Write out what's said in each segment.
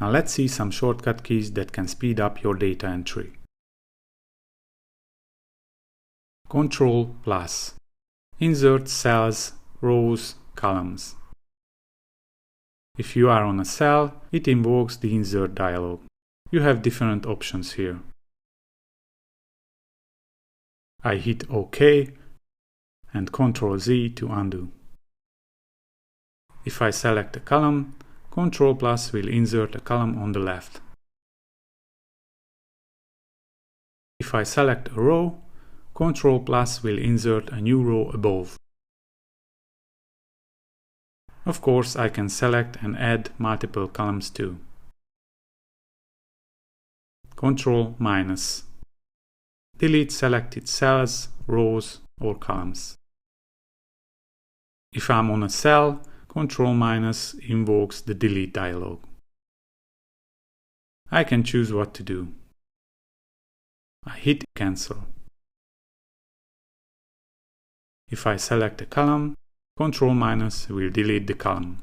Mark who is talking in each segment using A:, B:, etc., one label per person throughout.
A: Now let's see some shortcut keys that can speed up your data entry. Ctrl+. Insert cells, rows, columns. If you are on a cell, it invokes the Insert dialog. You have different options here. I hit OK and Ctrl+Z to undo. If I select a column, Ctrl+ will insert a column on the left. If I select a row, Ctrl+ will insert a new row above. Of course, I can select and add multiple columns too. Ctrl-. Delete selected cells, rows or columns. If I'm on a cell, Ctrl- invokes the delete dialog. I can choose what to do. I hit cancel. If I select a column, Ctrl- will delete the column.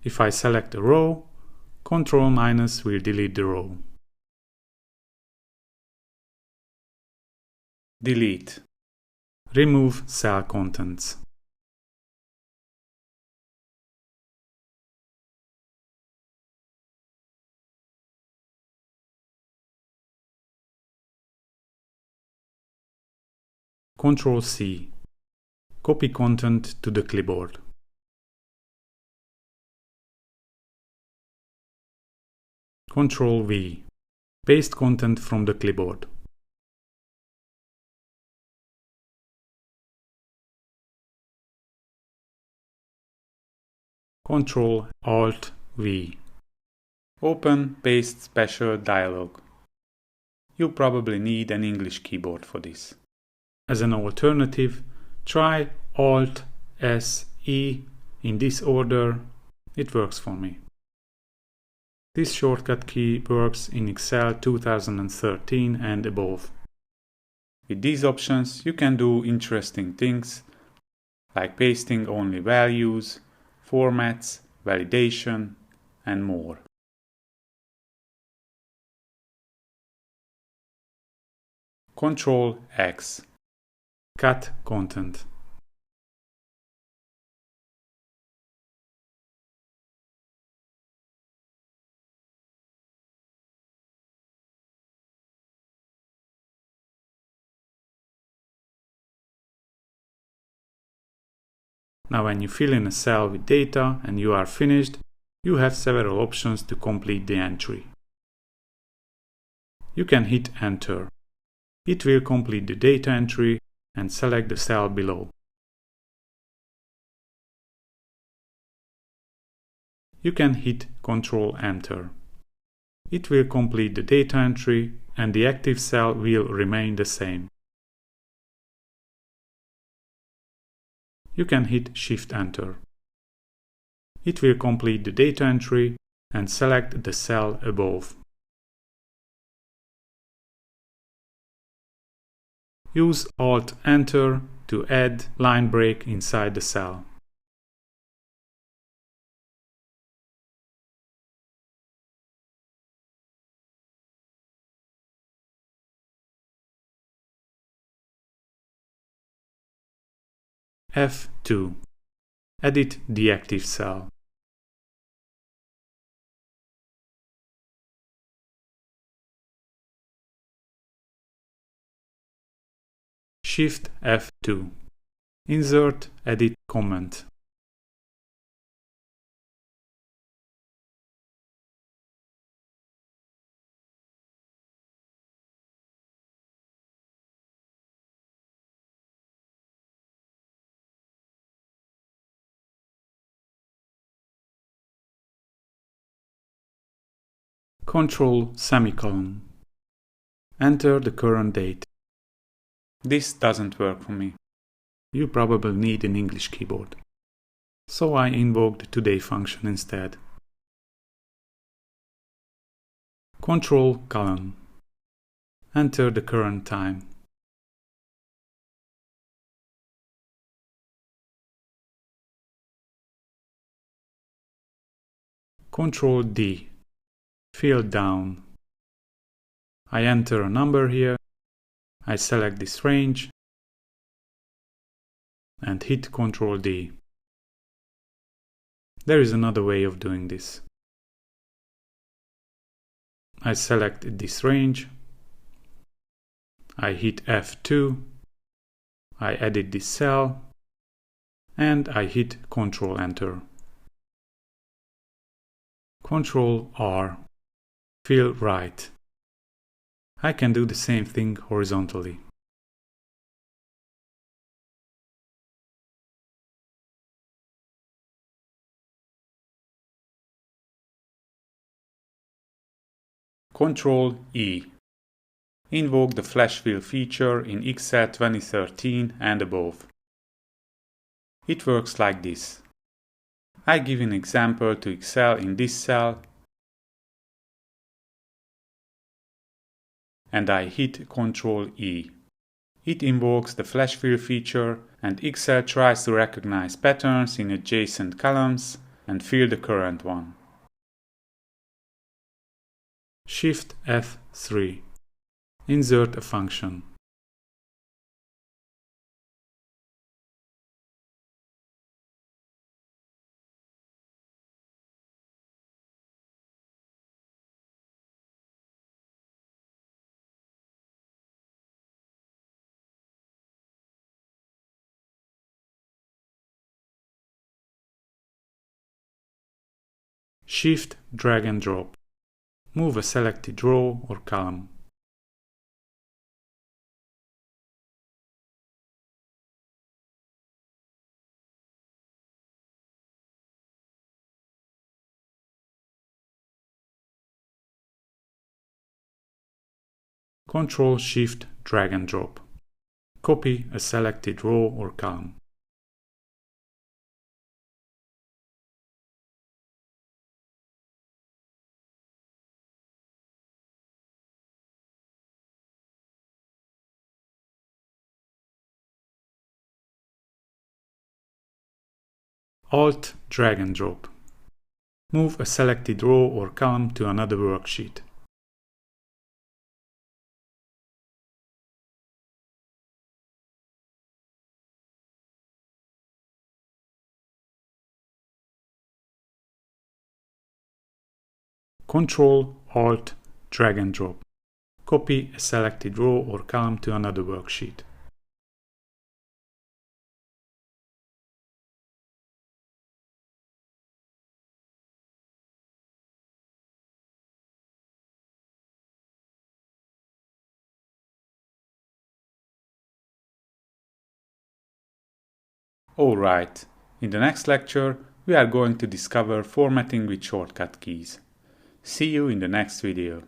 A: If I select a row, Ctrl- will delete the row. Delete. Remove cell contents. Ctrl+C. Copy content to the clipboard. Ctrl+V. Paste content from the clipboard. Ctrl Alt V. Open Paste Special dialog. You probably need an English keyboard for this. As an alternative, try Alt S E in this order. It works for me. This shortcut key works in Excel 2013 and above. With these options, you can do interesting things like pasting only values, formats, validation, and more. Ctrl X. Cut content. Now when you fill in a cell with data and you are finished, you have several options to complete the entry. You can hit Enter. It will complete the data entry and select the cell below. You can hit Ctrl Enter. It will complete the data entry and the active cell will remain the same. You can hit Shift Enter. It will complete the data entry and select the cell above. Use Alt Enter to add line break inside the cell. F2. Edit the active cell. Shift F2. Insert edit comment. Ctrl semicolon. Enter the current date. This doesn't work for me. You probably need an English keyboard. So I invoke the today function instead. Ctrl:. Enter the current time. Ctrl D, fill down. I enter a number here, I select this range and hit Ctrl D. There is another way of doing this. I select this range, I hit F2, I edit this cell, and I hit Ctrl Enter. Ctrl R, fill right. I can do the same thing horizontally. Ctrl E. Invoke the flash fill feature in Excel 2013 and above. It works like this. I give an example to Excel in this cell and I hit Ctrl E. It invokes the flash fill feature and Excel tries to recognize patterns in adjacent columns and fill the current one. Shift F3. Insert a function. Shift drag and drop. Move a selected row or column. Ctrl Shift drag and drop. Copy a selected row or column. Alt drag and drop. Move a selected row or column to another worksheet. Ctrl Alt drag and drop. Copy a selected row or column to another worksheet. Alright, in the next lecture we are going to discover formatting with shortcut keys. See you in the next video.